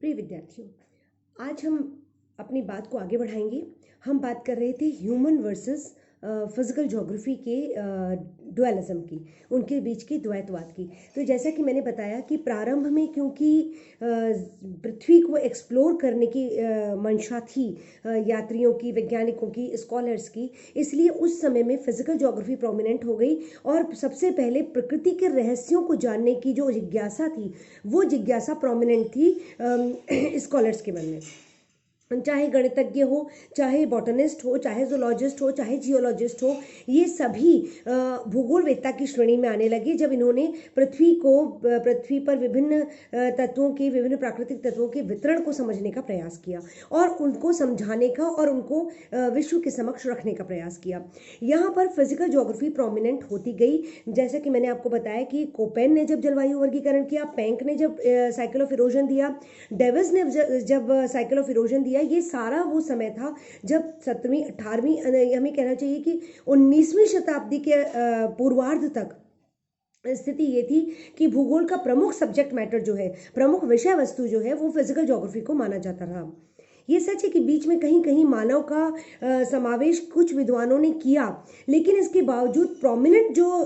प्रिय विद्यार्थियों, आज हम अपनी बात को आगे बढ़ाएंगे। हम बात कर रहे थे ह्यूमन वर्सेस फिजिकल ज्योग्राफी के डुअलिज्म की, उनके बीच की द्वैतवाद की। तो जैसा कि मैंने बताया कि प्रारंभ में क्योंकि पृथ्वी को एक्सप्लोर करने की मंशा थी यात्रियों की, वैज्ञानिकों की, स्कॉलर्स की, इसलिए उस समय में फिजिकल ज्योग्राफी प्रोमिनेंट हो गई और सबसे पहले प्रकृति के रहस्यों को जानने की जो जिज्ञासा थी, वो जिज्ञासा प्रोमिनेंट थी स्कॉलर्स के मन में। चाहे गणितज्ञ हो, चाहे बॉटनिस्ट हो, चाहे जूलॉजिस्ट हो, चाहे जियोलॉजिस्ट हो, ये सभी भूगोलवेत्ता की श्रेणी में आने लगे जब इन्होंने पृथ्वी पर विभिन्न तत्वों के, विभिन्न प्राकृतिक तत्वों के वितरण को समझने का प्रयास किया और उनको समझाने का और उनको विश्व के समक्ष रखने का प्रयास किया। यहाँ पर फिजिकल ज्योग्राफी प्रोमिनेंट होती गई। जैसा कि मैंने आपको बताया कि कोपेन ने जब जलवायु वर्गीकरण किया, पेंक ने जब साइकिल ऑफ इरोजन दिया, डेविस ने जब साइकिल ऑफ इरोजन दिया, ये सारा वो समय था जब 17वीं 18वीं, हमें कहना चाहिए कि 19वीं शताब्दी के पूर्वार्ध तक स्थिति ये थी कि भूगोल का प्रमुख सब्जेक्ट मैटर जो है, प्रमुख विषय वस्तु जो है, वो फिजिकल ज्योग्राफी को माना जाता रहा। ये सच है कि बीच में कहीं कहीं मानव का समावेश कुछ विद्वानों ने किया, लेकिन इसके बावजूद प्रोमिनेंट जो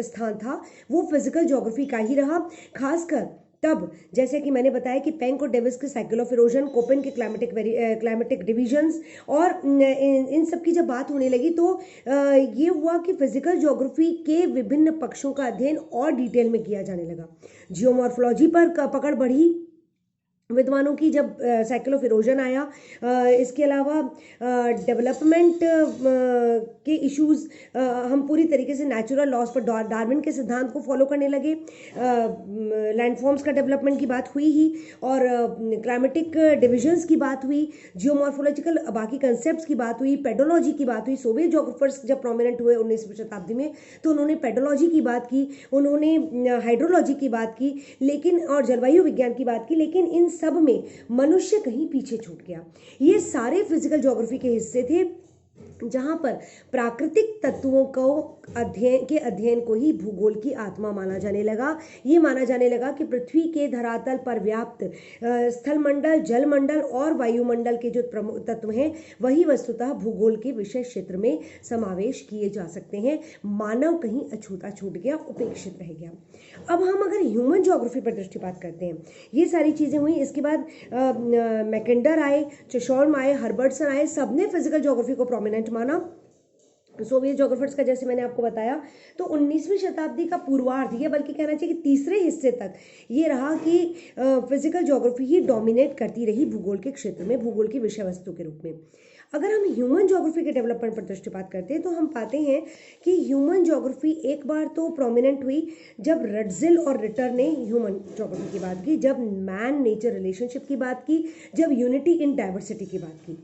स्थान था वो फिजिकल ज्योग्राफी का ही रहा। खासकर तब, जैसे कि मैंने बताया कि पेंक और डेविस के साइकिल ऑफ इरोजन, कोपेन के क्लाइमेटिक डिविजन्स और इन सब की जब बात होने लगी तो ये हुआ कि फिजिकल ज्योग्राफी के विभिन्न पक्षों का अध्ययन और डिटेल में किया जाने लगा। जियोमॉर्फोलॉजी पर पकड़ बढ़ी विद्वानों की जब साइकिल ऑफ इरोजन आया। इसके अलावा डेवलपमेंट के इश्यूज, हम पूरी तरीके से नेचुरल लॉस पर डार्विन के सिद्धांत को फॉलो करने लगे। लैंडफॉर्म्स का डेवलपमेंट की बात हुई ही, और क्लाइमेटिक डिविजन्स की बात हुई, जियोमॉर्फोलॉजिकल बाकी कंसेप्ट की बात हुई, पेडोलॉजी की बात हुई। सोवियत ज्योग्राफर्स जब प्रोमिनेंट हुए 19वीं शताब्दी में तो उन्होंने पेडोलॉजी की बात की, उन्होंने हाइड्रोलॉजी की बात की, लेकिन और जलवायु विज्ञान की बात की, लेकिन इन सब में मनुष्य कहीं पीछे छूट गया। ये सारे फिजिकल ज्योग्राफी के हिस्से थे जहां पर प्राकृतिक तत्वों को अध्ययन को ही भूगोल की आत्मा माना जाने लगा। ये माना जाने लगा कि पृथ्वी के धरातल पर व्याप्त स्थलमंडल, जलमंडल और वायुमंडल के जो प्रमुख तत्व हैं, वही वस्तुतः भूगोल के विषय क्षेत्र में समावेश किए जा सकते हैं। मानव कहीं अछूता छूट गया, उपेक्षित रह गया। अब हम अगर ह्यूमन ज्योग्राफी पर दृष्टिपात करते हैं, ये सारी चीजें हुई। इसके बाद मैकेंडर आए, चशॉर्म आए, हर्बर्टसन आए, सबने फिजिकल ज्योग्राफी को प्रोमिनेंट माना। सोवियत ज्योग्राफर्स का जैसे मैंने आपको बताया, तो 19वीं शताब्दी का पूर्वार्ध, या बल्कि कहना चाहिए कि तीसरे हिस्से तक ये रहा कि फिजिकल ज्योग्राफी ही डोमिनेट करती रही भूगोल के क्षेत्र में, भूगोल की विषय वस्तु के रूप में। अगर हम ह्यूमन ज्योग्राफी के डेवलपमेंट पर दृष्टिपात करते हैं तो हम पाते हैं कि ह्यूमन ज्योग्राफी एक बार तो प्रोमिनेंट हुई जब रटजिल और रिटर ने ह्यूमन ज्योग्राफी की बात की, जब मैन नेचर रिलेशनशिप की बात की, जब यूनिटी इन डाइवर्सिटी की बात की,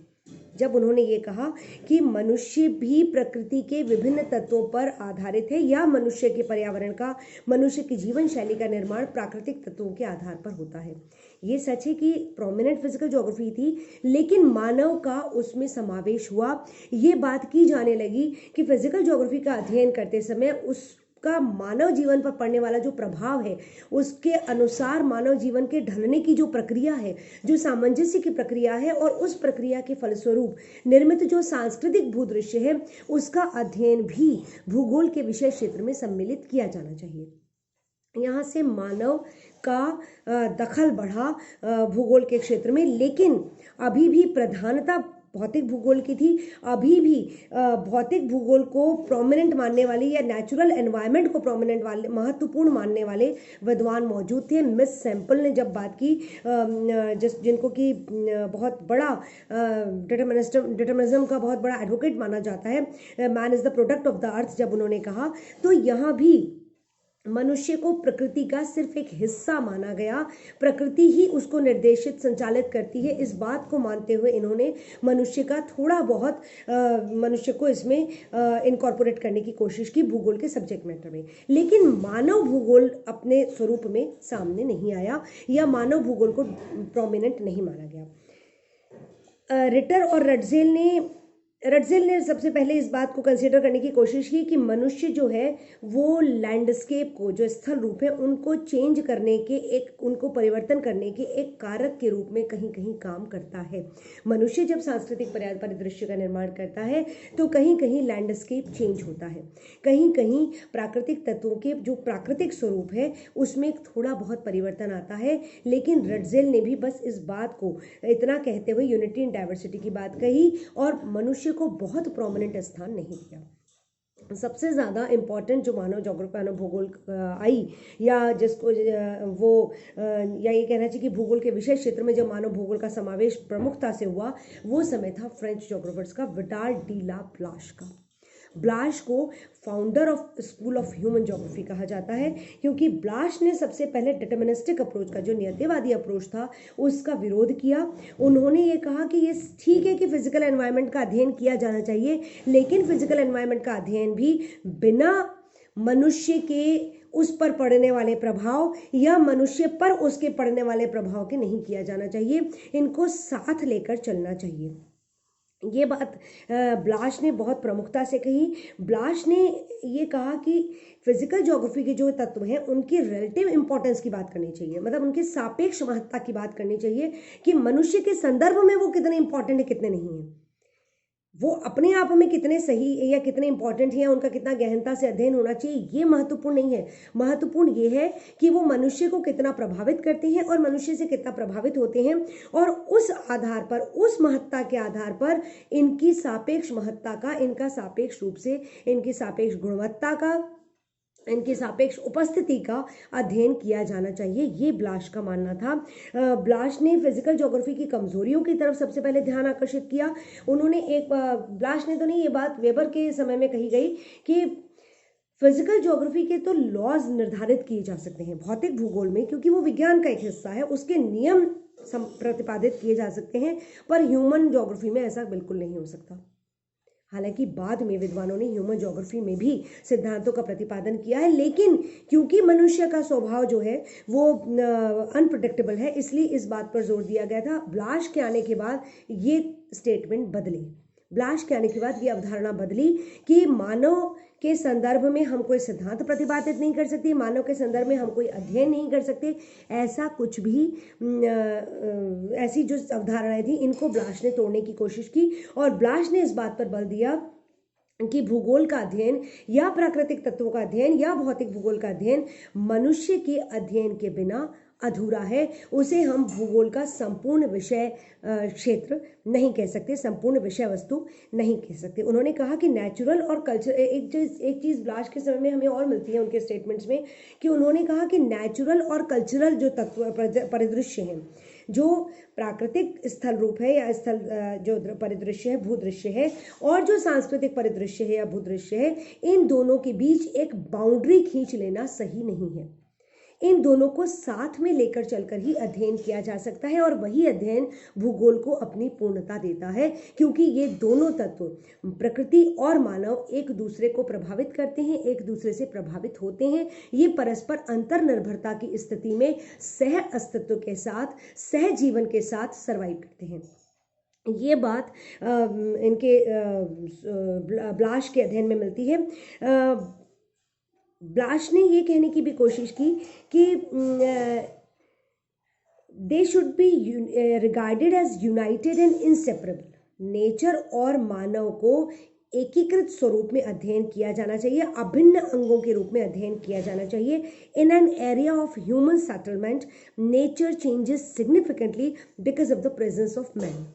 जब उन्होंने ये कहा कि मनुष्य भी प्रकृति के विभिन्न तत्वों पर आधारित है, या मनुष्य के पर्यावरण का, मनुष्य की जीवन शैली का निर्माण प्राकृतिक तत्वों के आधार पर होता है। ये सच है कि प्रोमिनेंट फिजिकल ज्योग्राफी थी, लेकिन मानव का उसमें समावेश हुआ। ये बात की जाने लगी कि फिजिकल ज्योग्राफी का अध्ययन करते समय उसका मानव जीवन पर पड़ने वाला जो प्रभाव है, उसके अनुसार मानव जीवन के ढलने की जो प्रक्रिया है, जो सामंजस्य की प्रक्रिया है, और उस प्रक्रिया के फलस्वरूप निर्मित जो सांस्कृतिक भूदृश्य है, उसका अध्ययन भी भूगोल के विषय क्षेत्र में सम्मिलित किया जाना चाहिए। यहाँ से मानव का दखल बढ़ा भूगोल के क्षेत्र में, लेकिन अभी भी प्रधानता भौतिक भूगोल की थी। अभी भी भौतिक भूगोल को प्रोमिनेंट मानने वाले या नेचुरल एनवायरनमेंट को प्रोमिनेंट वाले, महत्वपूर्ण मानने वाले विद्वान मौजूद थे। मिस सैंपल ने जब बात की, जिनको कि बहुत बड़ा डिटर्मिनिज्म का बहुत बड़ा एडवोकेट माना जाता है, man is the product of the earth, जब उन्होंने कहा, तो यहाँ भी मनुष्य को प्रकृति का सिर्फ एक हिस्सा माना गया। प्रकृति ही उसको निर्देशित, संचालित करती है। इस बात को मानते हुए इन्होंने मनुष्य का थोड़ा बहुत मनुष्य को इसमें इनकॉर्पोरेट करने की कोशिश की भूगोल के सब्जेक्ट मैटर में, लेकिन मानव भूगोल अपने स्वरूप में सामने नहीं आया, या मानव भूगोल को प्रोमिनेंट नहीं माना गया। रिटर और रटजेल ने रटजेल ने सबसे पहले इस बात को कंसिडर करने की कोशिश की कि मनुष्य जो है वो लैंडस्केप को, जो स्थल रूप है, उनको चेंज करने के, एक उनको परिवर्तन करने के एक कारक के रूप में कहीं कहीं काम करता है। मनुष्य जब सांस्कृतिक परिदृश्य का निर्माण करता है तो कहीं कहीं लैंडस्केप चेंज होता है, कहीं कहीं प्राकृतिक तत्वों के जो प्राकृतिक स्वरूप है उसमें थोड़ा बहुत परिवर्तन आता है। लेकिन रटजेल ने भी बस इस बात को इतना कहते हुए यूनिटी इन डाइवर्सिटी की बात कही और मनुष्य को बहुत प्रोमिनेंट स्थान नहीं दिया। सबसे ज़्यादा इम्पॉर्टेंट जो मानव ज्योग्राफी, मानव भूगोल आई, या जिसको वो या ये कहना चाहिए कि भूगोल के विशेष क्षेत्र में जब मानव भूगोल का समावेश प्रमुखता से हुआ, वो समय था फ्रेंच ज्योग्राफर्स का, विडाल डी ला ब्लाश का। ब्लाश को founder of school of human geography कहा जाता है, क्योंकि ब्लाश ने सबसे पहले डिटर्मिनिस्टिक अप्रोच का, जो नियतिवादी अप्रोच था, उसका विरोध किया। उन्होंने ये कहा कि ये ठीक है कि फिजिकल एनवायरनमेंट का अध्ययन किया जाना चाहिए, लेकिन फिजिकल एनवायरनमेंट का अध्ययन भी बिना मनुष्य के उस पर पड़ने वाले प्रभाव या मनुष्य पर उसके पड़ने वाले प्रभाव के नहीं किया जाना चाहिए, इनको साथ लेकर चलना चाहिए। ये बात ब्लाश ने बहुत प्रमुखता से कही। ब्लाश ने ये कहा कि फिजिकल ज्योग्राफी के जो तत्व हैं उनकी रिलेटिव इंपॉर्टेंस की बात करनी चाहिए, मतलब उनके सापेक्ष महत्ता की बात करनी चाहिए कि मनुष्य के संदर्भ में वो कितने इंपॉर्टेंट है, कितने नहीं है, वो अपने आप में कितने सही या कितने इंपॉर्टेंट हैं, उनका कितना गहनता से अध्ययन होना चाहिए, ये महत्वपूर्ण नहीं है। महत्वपूर्ण ये है कि वो मनुष्य को कितना प्रभावित करते हैं और मनुष्य से कितना प्रभावित होते हैं, और उस आधार पर, उस महत्ता के आधार पर इनकी सापेक्ष महत्ता का, इनका सापेक्ष रूप से, इनकी सापेक्ष गुणवत्ता का, इनकी सापेक्ष उपस्थिति का अध्ययन किया जाना चाहिए, ये ब्लाश का मानना था। ब्लाश ने फिजिकल ज्योग्राफी की कमजोरियों की तरफ सबसे पहले ध्यान आकर्षित किया। उन्होंने ब्लाश ने तो नहीं, ये बात वेबर के समय में कही गई कि फिजिकल ज्योग्राफी के तो लॉज निर्धारित किए जा सकते हैं भौतिक भूगोल में, क्योंकि वो विज्ञान का एक हिस्सा है, उसके नियम प्रतिपादित किए जा सकते हैं, पर ह्यूमन ज्योग्राफी में ऐसा बिल्कुल नहीं हो सकता। हालांकि बाद में विद्वानों ने ह्यूमन ज्योग्राफी में भी सिद्धांतों का प्रतिपादन किया है, लेकिन क्योंकि मनुष्य का स्वभाव जो है वो अनप्रेडिक्टेबल है, इसलिए इस बात पर जोर दिया गया था। ब्लाश के आने के बाद ये स्टेटमेंट बदली, ब्लाश के आने के बाद ये अवधारणा बदली कि मानव के संदर्भ में हम कोई सिद्धांत प्रतिपादित नहीं कर सकते, मानव के संदर्भ में हम कोई अध्ययन नहीं कर सकते, ऐसा कुछ भी, ऐसी जो अवधारणाएं थी इनको ब्लाश ने तोड़ने की कोशिश की। और ब्लाश ने इस बात पर बल दिया कि भूगोल का अध्ययन या प्राकृतिक तत्वों का अध्ययन या भौतिक भूगोल का अध्ययन मनुष्य के अध्ययन के बिना अधूरा है, उसे हम भूगोल का संपूर्ण विषय क्षेत्र नहीं कह सकते, संपूर्ण विषय वस्तु नहीं कह सकते। उन्होंने कहा कि नेचुरल और कल्चर, एक चीज़ ब्लाश के समय में हमें और मिलती है उनके स्टेटमेंट्स में, कि उन्होंने कहा कि नेचुरल और कल्चरल जो तत्व परिदृश्य हैं, जो प्राकृतिक स्थल रूप है या स्थल जो परिदृश्य है, भूदृश्य है, और जो सांस्कृतिक परिदृश्य है या भूदृश्य है, इन दोनों के बीच एक बाउंड्री खींच लेना सही नहीं है। इन दोनों को साथ में लेकर चलकर ही अध्ययन किया जा सकता है, और वही अध्ययन भूगोल को अपनी पूर्णता देता है, क्योंकि ये दोनों तत्व, प्रकृति और मानव, एक दूसरे को प्रभावित करते हैं, एक दूसरे से प्रभावित होते हैं। ये परस्पर अंतर निर्भरता की स्थिति में सह अस्तित्व के साथ, सह जीवन के साथ सर्वाइव करते हैं। ये बात इनके ब्लाश के अध्ययन में मिलती है। ब्लाश ने ये कहने की भी कोशिश की कि they should be regarded as united and inseparable. Nature और मानव को एकीकृत स्वरूप में अध्ययन किया जाना चाहिए, अभिन्न अंगों के रूप में अध्ययन किया जाना चाहिए। In an area of human settlement nature changes significantly because of the presence of man.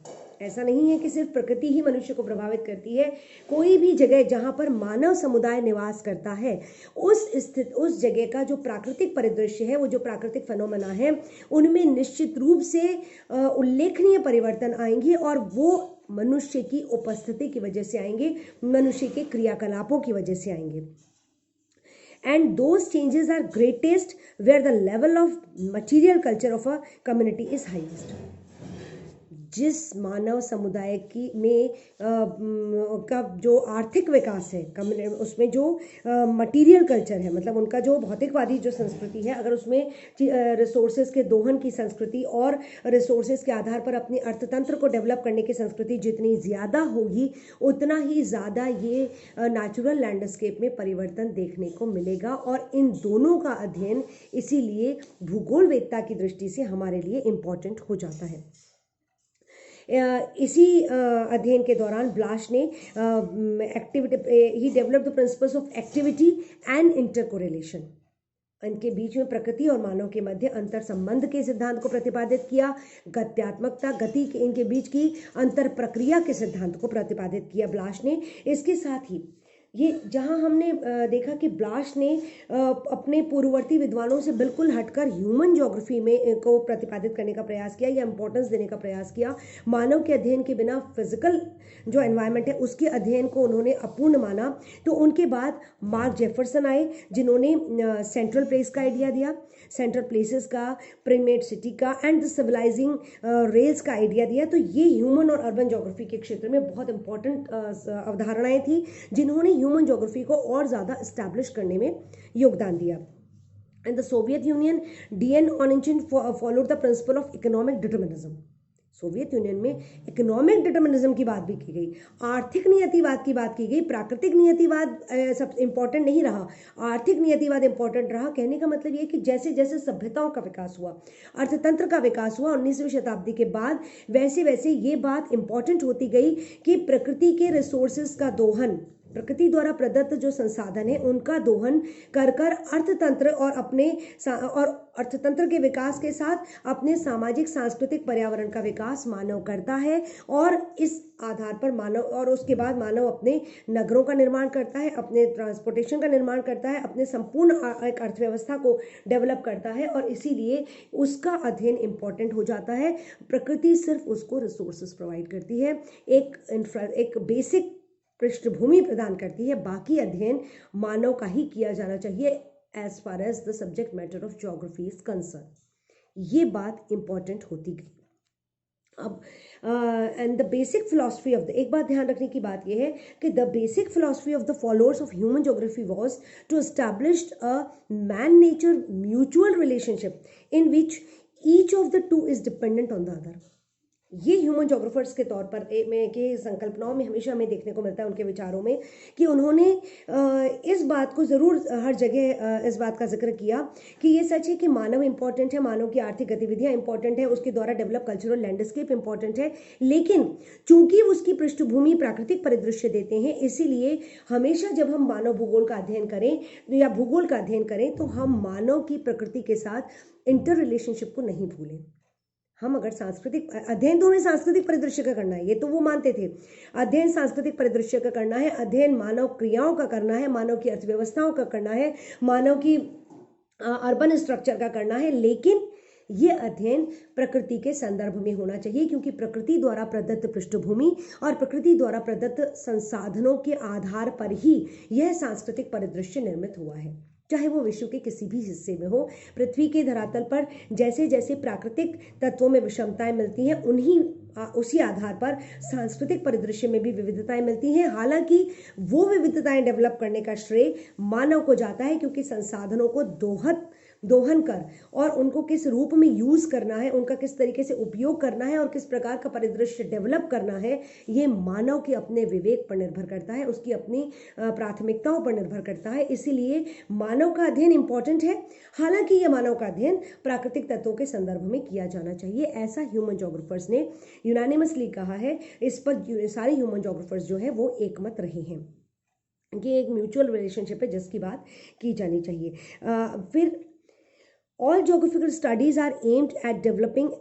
ऐसा नहीं है कि सिर्फ प्रकृति ही मनुष्य को प्रभावित करती है, कोई भी जगह जहाँ पर मानव समुदाय निवास करता है, उस जगह का जो प्राकृतिक परिदृश्य है, वो जो प्राकृतिक फेनोमेना है, उनमें निश्चित रूप से उल्लेखनीय परिवर्तन आएंगे, और वो मनुष्य की उपस्थिति की वजह से आएंगे, मनुष्य के क्रियाकलापों की वजह से आएंगे। And those changes are greatest where the level of material culture of a community is highest. जिस मानव समुदाय की में का जो आर्थिक विकास है, उसमें जो मटेरियल कल्चर है, मतलब उनका जो भौतिकवादी जो संस्कृति है, अगर उसमें रिसोर्सेज के दोहन की संस्कृति और रिसोर्सेज के आधार पर अपनी अर्थतंत्र को डेवलप करने की संस्कृति जितनी ज़्यादा होगी, उतना ही ज़्यादा ये नेचुरल लैंडस्केप में परिवर्तन देखने को मिलेगा। और इन दोनों का अध्ययन इसीलिए भूगोलवेत्ता की दृष्टि से हमारे लिए इम्पॉर्टेंट हो जाता है। इसी अध्ययन के दौरान ब्लाश ने ही developed the principles of activity and intercorrelation, इनके बीच में प्रकृति और मानव के मध्य अंतर संबंध के सिद्धांत को प्रतिपादित किया। गत्यात्मकता, गति के इनके बीच की अंतर प्रक्रिया के सिद्धांत को प्रतिपादित किया ब्लाश ने। इसके साथ ही ये जहाँ हमने देखा कि ब्लाश ने अपने पूर्ववर्ती विद्वानों से बिल्कुल हटकर ह्यूमन ज्योग्राफी में को प्रतिपादित करने का प्रयास किया या इम्पोर्टेंस देने का प्रयास किया। मानव के अध्ययन के बिना फिजिकल जो एनवायरनमेंट है उसके अध्ययन को उन्होंने अपूर्ण माना। तो उनके बाद मार्क जेफरसन आए, जिन्होंने सेंट्रल प्लेस का आइडिया दिया, सेंट्रल प्लेसेस का, प्राइमेट सिटी का एंड द सिविलाइजिंग रेल्स का आइडिया दिया। तो ये ह्यूमन और अर्बन ज्योग्राफी के क्षेत्र में बहुत इंपॉर्टेंट अवधारणाएं थी, जिन्होंने ह्यूमन ज्योग्राफी को और ज़्यादा इस्टेब्लिश करने में योगदान दिया। And the Soviet Union DN Anuchin followed the principle of economic determinism. Soviet Union में इकोनॉमिक डिटर्मिनिज्म की बात भी की गई, आर्थिक नियतिवाद की बात की गई। प्राकृतिक नियतिवाद सब इंपॉर्टेंट नहीं रहा, आर्थिक नियतिवाद इंपॉर्टेंट रहा। कहने का मतलब ये कि जैसे जैसे सभ्यताओं का विकास हुआ, अर्थतंत्र का विकास हुआ 19वीं शताब्दी के बाद, वैसे वैसे ये बात इंपॉर्टेंट होती गई कि प्रकृति के रिसोर्सेज का दोहन, प्रकृति द्वारा प्रदत्त जो संसाधन है उनका दोहन कर कर अर्थतंत्र और अर्थतंत्र के विकास के साथ अपने सामाजिक सांस्कृतिक पर्यावरण का विकास मानव करता है। और इस आधार पर मानव, और उसके बाद मानव अपने नगरों का निर्माण करता है, अपने ट्रांसपोर्टेशन का निर्माण करता है, अपने संपूर्ण एक अर्थव्यवस्था को डेवलप करता है। और इसीलिए उसका अध्ययन इम्पॉर्टेंट हो जाता है। प्रकृति सिर्फ उसको रिसोर्सेज प्रोवाइड करती है, एक बेसिक पृष्ठभूमि प्रदान करती है। बाकी अध्ययन मानव का ही किया जाना चाहिए as far as the subject matter of geography is concern. ये बात इंपॉर्टेंट होती गई। अब and the basic philosophy of the, एक बात ध्यान रखने की बात यह है कि the basic philosophy of the followers of human geography was to establish a man nature mutual relationship in which each of the two is dependent on the other. ये ह्यूमन ज्योग्राफर्स के तौर पर में के संकल्पनाओं में हमेशा हमें देखने को मिलता है, उनके विचारों में, कि उन्होंने इस बात को ज़रूर हर जगह इस बात का जिक्र किया कि ये सच है कि मानव इंपॉर्टेंट है, मानव की आर्थिक गतिविधियां इंपॉर्टेंट है, उसके द्वारा डेवलप कल्चरल लैंडस्केप इंपॉर्टेंट है, लेकिन चूंकि उसकी पृष्ठभूमि प्राकृतिक परिदृश्य देते हैं, इसीलिए हमेशा जब हम मानव भूगोल का अध्ययन करें या भूगोल का अध्ययन करें तो हम मानव की प्रकृति के साथ इंटर रिलेशनशिप को नहीं भूलें। हम अगर सांस्कृतिक अध्ययन, तो हमें सांस्कृतिक परिदृश्य का करना है, ये तो वो मानते थे, अध्ययन सांस्कृतिक परिदृश्य का करना है, अध्ययन मानव क्रियाओं का करना है, मानव की अर्थव्यवस्थाओं का करना है, मानव की अर्बन स्ट्रक्चर का करना है, लेकिन ये अध्ययन प्रकृति के संदर्भ में होना चाहिए, क्योंकि प्रकृति द्वारा प्रदत्त पृष्ठभूमि और प्रकृति द्वारा प्रदत्त संसाधनों के आधार पर ही यह सांस्कृतिक परिदृश्य निर्मित हुआ है। चाहे वो विश्व के किसी भी हिस्से में हो, पृथ्वी के धरातल पर जैसे जैसे प्राकृतिक तत्वों में विषमताएं मिलती हैं, उसी आधार पर सांस्कृतिक परिदृश्य में भी विविधताएं मिलती हैं। हालांकि वो विविधताएं डेवलप करने का श्रेय मानव को जाता है, क्योंकि संसाधनों को दोहन कर और उनको किस रूप में यूज करना है, उनका किस तरीके से उपयोग करना है और किस प्रकार का परिदृश्य डेवलप करना है, ये मानव के अपने विवेक पर निर्भर करता है, उसकी अपनी प्राथमिकताओं पर निर्भर करता है। इसीलिए मानव का अध्ययन इंपॉर्टेंट है, हालांकि ये मानव का अध्ययन प्राकृतिक तत्वों के संदर्भ में किया जाना चाहिए, ऐसा ह्यूमन ज्योग्राफर्स ने यूनानिमसली कहा है। इस पर सारे ह्यूमन ज्योग्राफर्स जो है वो एकमत रहे हैं कि एक म्यूचुअल रिलेशनशिप है जिसकी बात की जानी चाहिए। फिर all geographical studies are aimed at developing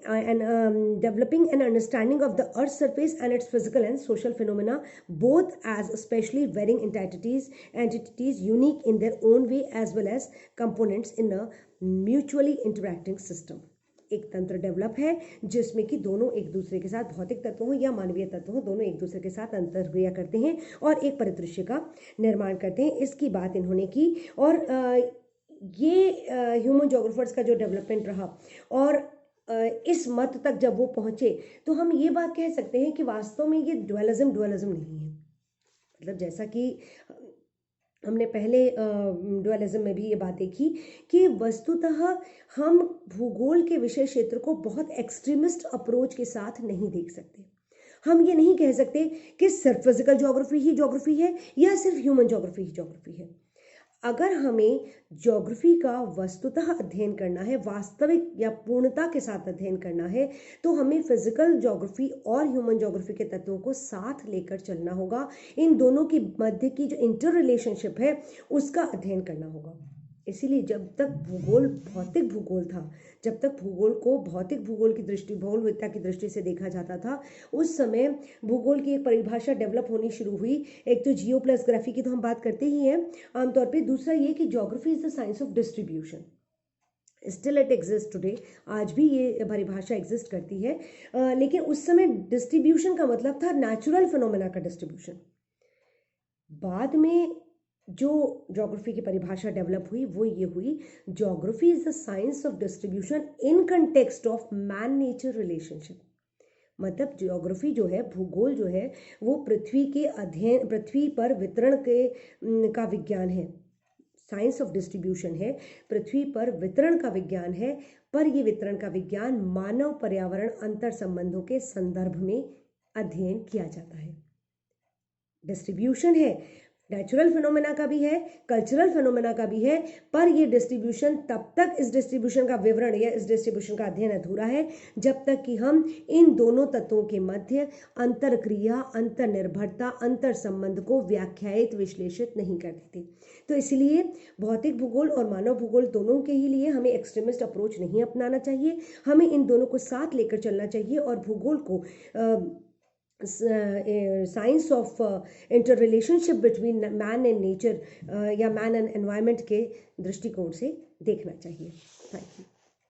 an understanding of the Earth's surface and its physical and social phenomena, both as especially varying entities unique in their own way, as well as components in a mutually interacting system. एक तंत्र develop है जिसमें कि दोनों एक दूसरे के साथ, भौतिक तत्व हो या मानवीय तत्व हो, दोनों एक दूसरे के साथ अंतर्क्रिया करते हैं और एक परिदृश्य का निर्माण करते हैं। इसकी बात इन्होंने की। और ये ह्यूमन ज्योग्राफर्स का जो डेवलपमेंट रहा और इस मत तक जब वो पहुँचे तो हम ये बात कह सकते हैं कि वास्तव में ये डुअलिज्म नहीं है। मतलब जैसा कि हमने पहले डुअलिज्म में भी ये बात देखी कि वस्तुतः हम भूगोल के विषय क्षेत्र को बहुत एक्सट्रीमिस्ट अप्रोच के साथ नहीं देख सकते। हम ये नहीं कह सकते कि सिर्फ फिजिकल ज्योग्राफी है या सिर्फ ह्यूमन ज्योग्राफी है। अगर हमें ज्योग्राफी का वस्तुतः अध्ययन करना है, वास्तविक या पूर्णता के साथ अध्ययन करना है, तो हमें फिजिकल ज्योग्राफी और ह्यूमन ज्योग्राफी के तत्वों को साथ लेकर चलना होगा। इन दोनों की मध्य की जो इंटर रिलेशनशिप है उसका अध्ययन करना होगा। इसीलिए जब तक भूगोल भौतिक भूगोल था, जब तक भूगोल को भौतिक भूगोल की दृष्टि, भौगोलविद्या की दृष्टि से देखा जाता था, उस समय भूगोल की एक परिभाषा डेवलप होनी शुरू हुई। एक तो जियो प्लस ग्राफी की तो हम बात करते ही हैं आमतौर पे, दूसरा ये कि geography is the science of distribution. Still it exist today, आज भी ये परिभाषा एग्जिस्ट करती है। लेकिन उस समय डिस्ट्रीब्यूशन का मतलब था नेचुरल फिनोमेना का डिस्ट्रीब्यूशन। बाद में जो ज्योग्राफी की परिभाषा डेवलप हुई वो ये हुई, geography is the science of distribution in context of man nature relationship. मतलब ज्योग्राफी जो है, भूगोल जो है, वो पृथ्वी के अध्ययन, पृथ्वी पर वितरण के का विज्ञान है। साइंस ऑफ डिस्ट्रीब्यूशन है, पृथ्वी पर वितरण का विज्ञान है, पर ये वितरण का विज्ञान मानव पर्यावरण अंतर संबंधों के संदर्भ में अध्ययन किया जाता है। डिस्ट्रीब्यूशन है, नेचुरल फिनोमेना का भी है, कल्चरल फिनोमेना का भी है, पर ये डिस्ट्रीब्यूशन, तब तक इस डिस्ट्रीब्यूशन का विवरण या इस डिस्ट्रीब्यूशन का अध्ययन अधूरा है जब तक कि हम इन दोनों तत्वों के मध्य अंतर क्रिया, अंतर निर्भरता, अंतर संबंध को व्याख्यायित, विश्लेषित नहीं करते थे। तो इसलिए भौतिक भूगोल और मानव भूगोल दोनों के ही लिए हमें एक्सट्रीमिस्ट अप्रोच नहीं अपनाना चाहिए। हमें इन दोनों को साथ लेकर चलना चाहिए और भूगोल को science of inter relationship between man and nature या मैन एंड एनवायरनमेंट के दृष्टिकोण से देखना चाहिए। Thank you.